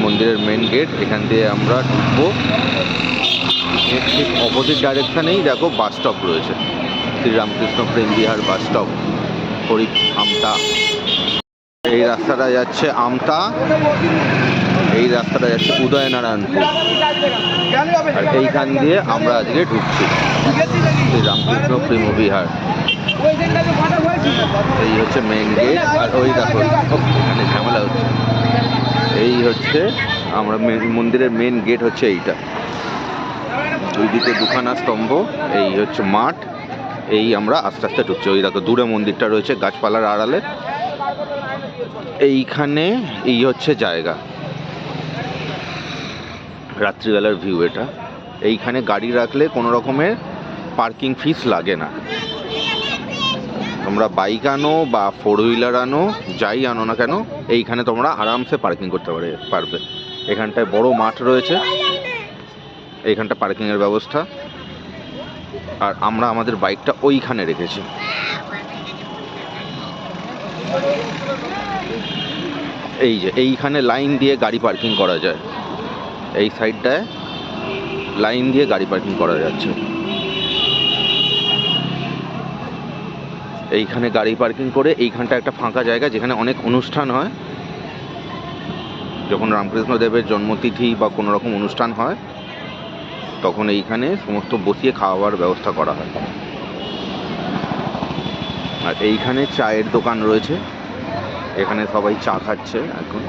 মন্দিরের main gate. এখান দিয়ে আমরা ঢুকবো। ঠিক অপোজিট ডাইরেকশানেই দেখো বাস স্টপ রয়েছে, শ্রীরামকৃষ্ণ প্রেম বিহার বাস স্টপ, হরি আমতা। এই রাস্তাটা যাচ্ছে আমতা, এই রাস্তাটা যাচ্ছে উদয়নারায়ণপুর, আর এইখান দিয়ে আমরা আজকে ঢুকছি শ্রীরামকৃষ্ণ প্রেম বিহার। এই হচ্ছে মেন গেট। আর ওই দেখো এখানে ঝামেলা হচ্ছে। এই হচ্ছে আমরা মন্দিরের মেন গেট হচ্ছে এইটা, দুই দিকে দুখানা স্তম্ভ, এই হচ্ছে মাঠ। এই আমরা আস্তে আস্তে ঢুকছি। ওই দেখো দূরে মন্দিরটা রয়েছে গাছপালার আড়ালে। এইখানে এই হচ্ছে জায়গা, রাত্রিবেলার ভিউ এটা। এইখানে গাড়ি রাখলে কোনো রকমের পার্কিং ফিস লাগে না। তোমরা বাইক আনো বা 4 হুইলার আনো, যাই আনো না কেন, এইখানে তোমরা আরামসে পার্কিং করতে পারবে। এখানটায় বড় মাঠ রয়েছে, এইখানটা পার্কিংয়ের ব্যবস্থা। আর আমরা আমাদের বাইকটা ওইখানে রেখেছি। এই যে এইখানে লাইন দিয়ে গাড়ি পার্কিং করা যায়, এই সাইডটায় লাইন দিয়ে গাড়ি পার্কিং করা যাচ্ছে। এইখানে গাড়ি পার্কিং করে এইখানটা একটা ফাঁকা জায়গা, যেখানে অনেক অনুষ্ঠান হয়। যখন রামকৃষ্ণদেবের জন্মতিথি বা কোনো রকম অনুষ্ঠান হয়, তখন এইখানে সমস্ত বসিয়ে খাওয়ার ব্যবস্থা করা হয়। আর এইখানে চায়ের দোকান রয়েছে, এখানে সবাই চা খাচ্ছে এখন।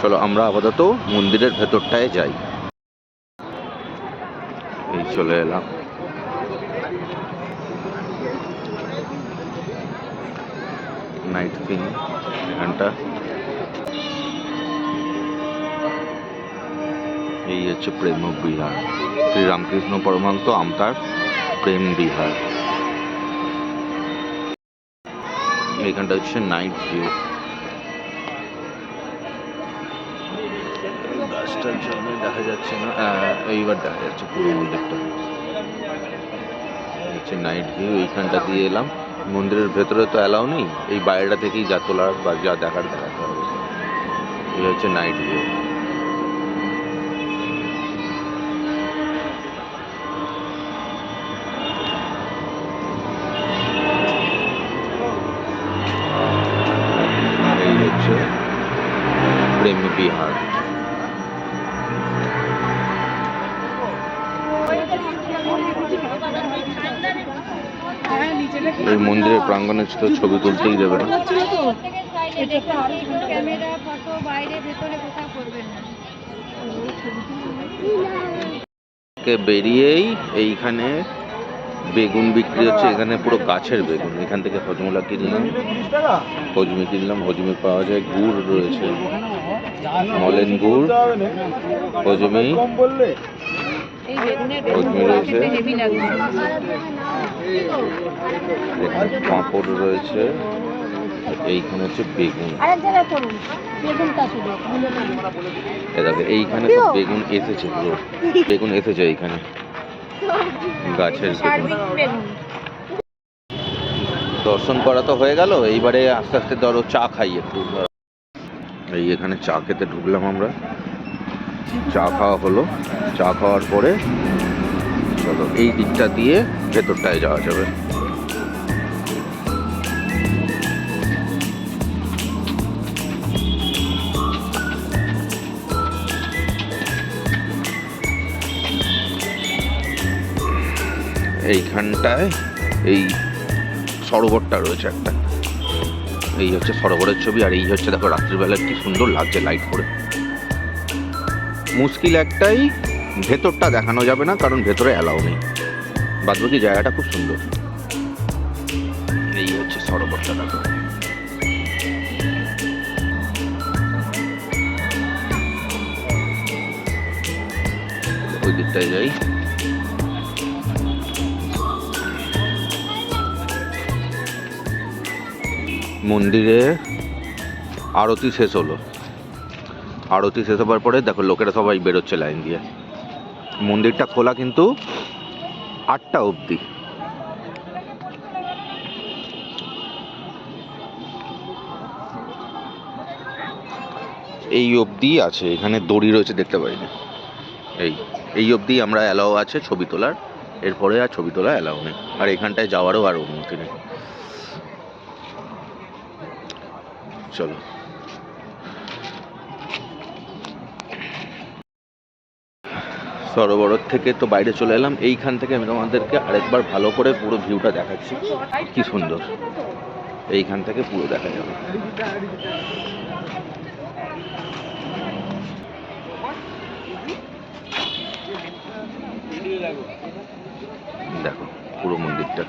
চলো আমরা আপাতত মন্দিরের ভেতরটায় যাই। এই চলে এলাম। নাইট সিন এখানটা। এই হচ্ছে প্রেম বিহার, শ্রীরামকৃষ্ণ পরমহংস আমতার প্রেম বিহার। এইখানটা হচ্ছে নাইট ভিউ। গাছটার জন্য দেখা যাচ্ছে না, এইবার দেখা যাচ্ছে পুরো মন্দিরটা। হচ্ছে নাইট ভিউ। এইখানটা দিয়ে এলাম। মন্দিরের ভেতরে তো অ্যালাউ নেই, এই বাইরেটা থেকেই যা তোলার বা যা দেখার দেখাতে হবে। এই হচ্ছে নাইট ভিউ। এই হচ্ছে প্রেম বিহার। এই মন্দিরের প্রাঙ্গণে তো ছবি তুলতেই দেবে না। বেরিয়েই এইখানে বেগুন বিক্রি হচ্ছে। এখানে পুরো গাছের বেগুন। এখান থেকে হজমলা কিনলাম, হজমি কিনলাম। হজমি পাওয়া যায়, গুড় রয়েছে, মলেন গুড়, হজমি রয়েছে, পাঁপড় রয়েছে। এইখানে হচ্ছে বেগুন। এইখানে তো বেগুন এসেছে, পুরো বেগুন এসেছে এইখানে, গাছের বেগুন। দর্শন করা তো হয়ে গেল, এইবারে আস্তে আস্তে ধরো চা খাই একটু। এই এখানে চা খেতে ঢুকলাম আমরা। চা খাওয়া হলো। চা খাওয়ার পরে চলো এই দিকটা দিয়ে ভেতরটায় যাওয়া যাবে। এইখানটায় এই সরোবরটা রয়েছে একটা, এই হচ্ছে সরোবরের ছবি। আর এই হচ্ছে দেখো রাত্রিবেলা কি সুন্দর লাগছে লাইট করে। মুশকিল একটাই, ভেতরটা দেখানো যাবে না, কারণ ভেতরে অ্যালাউ নেই। বাদবাকি জায়গাটা খুব সুন্দর। এই হচ্ছে সরোবরটা দেখো। ওই দিকটায় যাই। মন্দিরে আরতি শেষ হলো। আরতি শেষ হবার পরে দেখো লোকেরা সবাই বেরোচ্ছে লাইন দিয়ে। মন্দিরটা খোলা কিন্তু 8টা অবধি। এই অবধি আছে, এখানে দড়ি রয়েছে দেখতে পাইনি। এই অবধি আমরা অ্যালাও আছে ছবি তোলার, এরপরে আর ছবি তোলা অ্যালাও নেই, আর এখানটায় যাওয়ারও আর অনুমতি নেই। চলো সরোবর থেকে তো বাইরে চলে এলাম, এইখান থেকে আমি তোমাদেরকে আরেকবার ভালো করে পুরো ভিউটা দেখাচ্ছি, কি সুন্দর। এইখান থেকে পুরো দেখা যাবে। দেখো পুরো মন্দিরটা।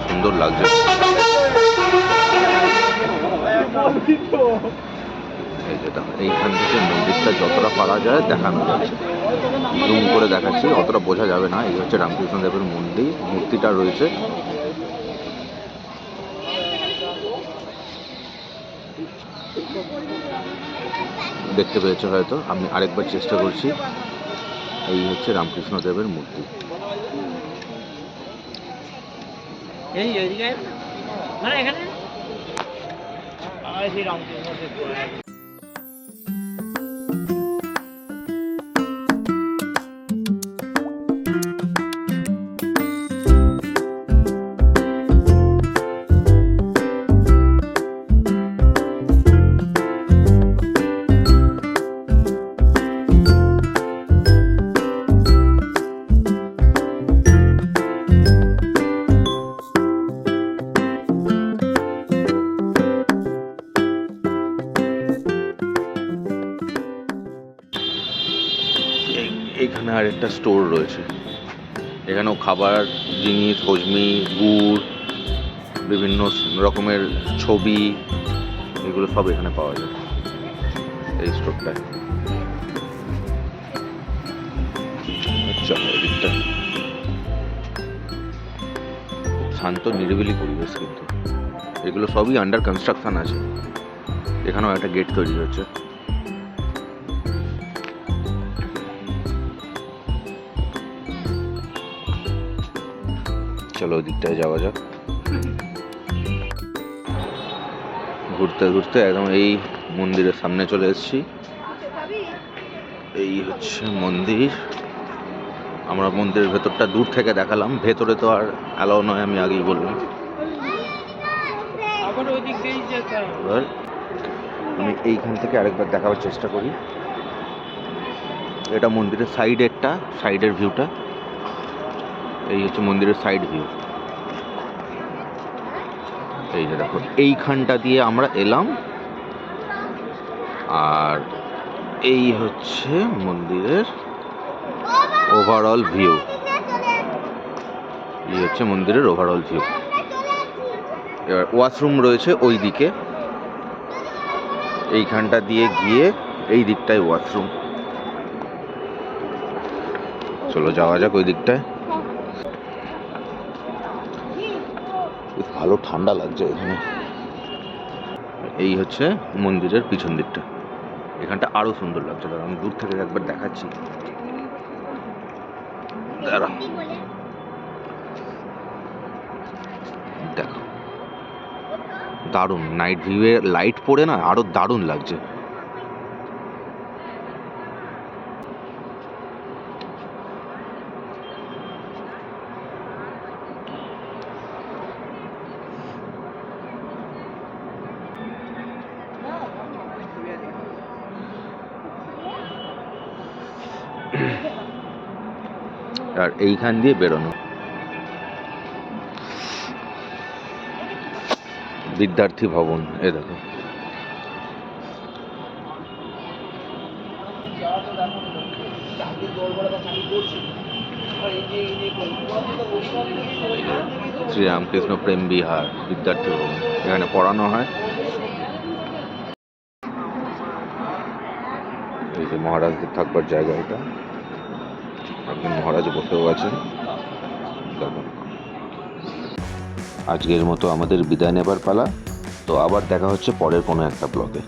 সুন্দর লাগছে। এইখান থেকে মন্দিরটা যতটা পারা যায় দেখানো যাচ্ছে, জুম করে দেখাচ্ছি, অতটা বোঝা যাবে না। এই হচ্ছে রামকৃষ্ণ দেবের মন্দির, মূর্তিটা রয়েছে। দেখতে পেয়েছো হয়তো, আমি আরেকবার চেষ্টা করছি। এই হচ্ছে রামকৃষ্ণ দেবের মূর্তি। এইখানে আরেকটা স্টোর রয়েছে, এখানেও খাবার জিনিস, হজমি, গুড়, বিভিন্ন রকমের ছবি, এগুলো সব এখানে পাওয়া যায় এই স্টোরটায়। আচ্ছা, এদিকটা শান্ত নিরিবিলি পরিবেশ, কিন্তু এগুলো সবই আন্ডার কনস্ট্রাকশন আছে। এখানেও একটা গেট তৈরি হচ্ছে। চলো ওই দিকটায় যাওয়া যাক। ঘুরতে ঘুরতে একদম এই মন্দিরের সামনে চলে এসেছি। এই হচ্ছে মন্দির। আমরা মন্দিরের ভেতরটা দূর থেকে দেখালাম, ভেতরে তো আর অ্যালাও নয়, আমি আগেই বললাম। এবার আমি এইখান থেকে আরেকবার দেখাবার চেষ্টা করি। এটা মন্দিরের সাইডের ভিউটা। এই হচ্ছে মন্দিরের সাইড ভিউ। এই যে দেখো, এইখানটা দিয়ে আমরা এলাম, আর এই হচ্ছে মন্দিরের ওভারঅল ভিউ। এই হচ্ছে মন্দিরের ওভারঅল ভিউ। এবার ওয়াশরুম রয়েছে ওই দিকে, এইখানটা দিয়ে গিয়ে এই দিকটায় ওয়াশরুম। চলো যাওয়া যাক ওই দিকটায়। ভালো ঠান্ডা লাগছে এখানে। এই হচ্ছে মন্দিরের পিছন দিকটা, এখানটা আরো সুন্দর লাগছে। দাঁড়া, আমি দূর থেকে একবার দেখাচ্ছি। দাঁড়া, দেখো দারুণ নাইট ভিউয়ে লাইট পড়ে না, আরো দারুণ লাগছে। আর এইখান দিয়ে বেরোনো বিদ্যার্থী ভবন। এ দেখো, শ্রী রামকৃষ্ণ প্রেম বিহার বিদ্যার্থী ভবন, এখানে পড়ানো হয়। এই যে মহারাজদের থাকবার জায়গা, এটা একজন মহারাজ বসেও আছেন। দেখো, আজকের মতো আমাদের বিদায় নেবার পালা। তো আবার দেখা হচ্ছে পরের কোনো একটা ব্লগে।